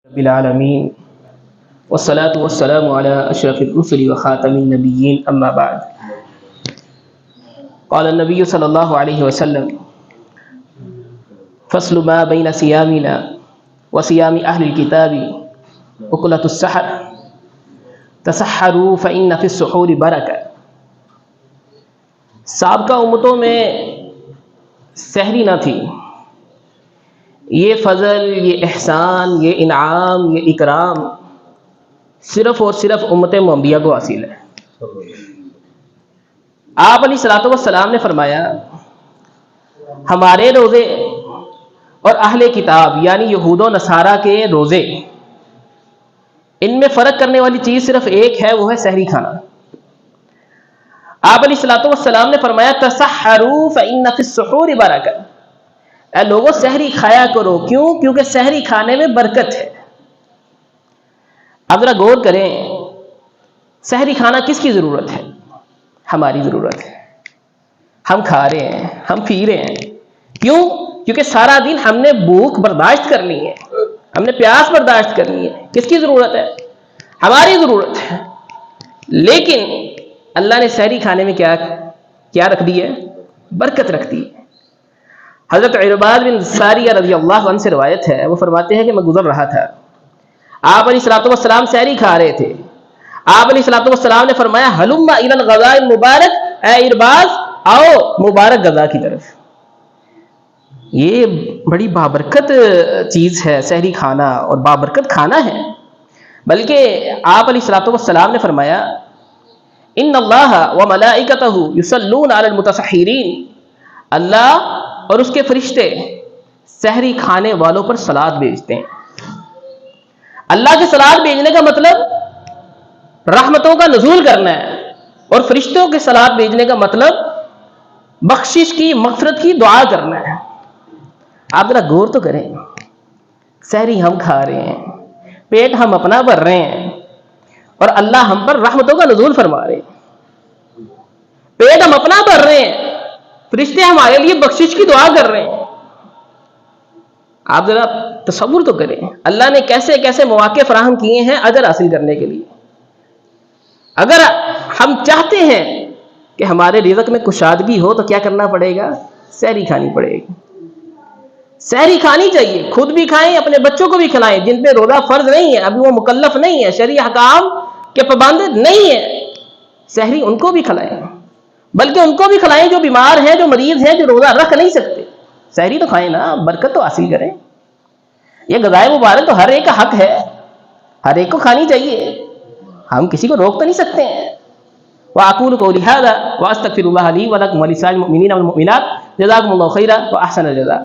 رب العالمين والصلاة والسلام على أشرف الرسل وخاتم النبيين أما بعد قال النبي صلى الله عليه وسلم فصل ما بين صيامنا وصيام أهل الكتاب أكلة السحر تسحروا فإن في السحور بركة۔ سابقہ امتوں میں سحری نہ تھی، یہ فضل، یہ احسان، یہ انعام، یہ اکرام صرف اور صرف امت محمدیہ کو حاصل ہے۔ آپ علیہ الصلوۃ والسلام نے فرمایا ہمارے روزے اور اہل کتاب یعنی یہود و نصارہ کے روزے، ان میں فرق کرنے والی چیز صرف ایک ہے، وہ ہے سحری کھانا۔ آپ علیہ الصلوۃ والسلام نے فرمایا تسحروا فإن فی السحور برکہ، اے لوگوں سحری کھایا کرو، کیوں؟ کیونکہ سحری کھانے میں برکت ہے۔ اب ذرا غور کریں، سحری کھانا کس کی ضرورت ہے؟ ہماری ضرورت ہے۔ ہم کھا رہے ہیں، ہم پی رہے ہیں، کیوں؟ کیونکہ سارا دن ہم نے بھوک برداشت کرنی ہے، ہم نے پیاس برداشت کرنی ہے۔ کس کی ضرورت ہے؟ ہماری ضرورت ہے۔ لیکن اللہ نے سحری کھانے میں کیا رکھ دی ہے؟ برکت رکھ دی ہے۔ حضرت عرباض بن ساریہ رضی اللہ عنہ سے روایت ہے، وہ فرماتے ہیں کہ میں گزر رہا تھا، آپ علیہ الصلوۃ والسلام سحری کھا رہے تھے۔ آپ علیہ الصلوۃ والسلام نے فرمایا ہلم الی الغداء المبارک، اے عرباض آؤ مبارک غذا کی طرف۔ یہ بڑی بابرکت چیز ہے سحری کھانا، اور بابرکت کھانا ہے۔ بلکہ آپ علیہ الصلوۃ والسلام نے فرمایا ان اللہ وملائکتہ یصلون علی المتسحرین، اللہ اور اس کے فرشتے سحری کھانے والوں پر صلوات بھیجتے ہیں۔ اللہ کے صلوات بھیجنے کا مطلب رحمتوں کا نزول کرنا ہے، اور فرشتوں کے صلوات بھیجنے کا مطلب بخشش کی، مغفرت کی دعا کرنا ہے۔ آپ ذرا غور تو کریں، سحری ہم کھا رہے ہیں، پیٹ ہم اپنا بھر رہے ہیں، اور اللہ ہم پر رحمتوں کا نزول فرما رہے ہیں۔ پیٹ ہم اپنا بھر رہے ہیں، فرشتے ہمارے لیے بخشش کی دعا کر رہے ہیں۔ آپ ذرا تصور تو کریں، اللہ نے کیسے کیسے مواقع فراہم کیے ہیں اجر حاصل کرنے کے لیے۔ اگر ہم چاہتے ہیں کہ ہمارے رزق میں کشادگی ہو تو کیا کرنا پڑے گا؟ سحری کھانی پڑے گی۔ سحری کھانی چاہیے، خود بھی کھائیں، اپنے بچوں کو بھی کھلائیں جن پہ روزہ فرض نہیں ہے، ابھی وہ مکلف نہیں ہے، شرعی احکام کے پابند نہیں ہے، سحری ان کو بھی کھلائیں، بلکہ ان کو بھی کھلائیں جو بیمار ہیں، جو مریض ہیں، جو روزہ رکھ نہیں سکتے۔ سحری تو کھائیں نا، برکت تو حاصل کریں۔ یہ غذائے مبارک تو ہر ایک کا حق ہے، ہر ایک کو کھانی چاہیے، ہم کسی کو روک تو نہیں سکتے ہیں۔ وَأَقُولُ قَوْلِي هَذَا وَأَسْتَغْفِرُ اللَّهَ لِي وَلَكُمْ وَلِسَائِرِ الْمُؤْمِنِينَ وَالْمُؤْمِنَاتِ جَزَاكُمُ اللَّهُ خَيْرًا وَأَحْسَنَ الْجَزَاءَ۔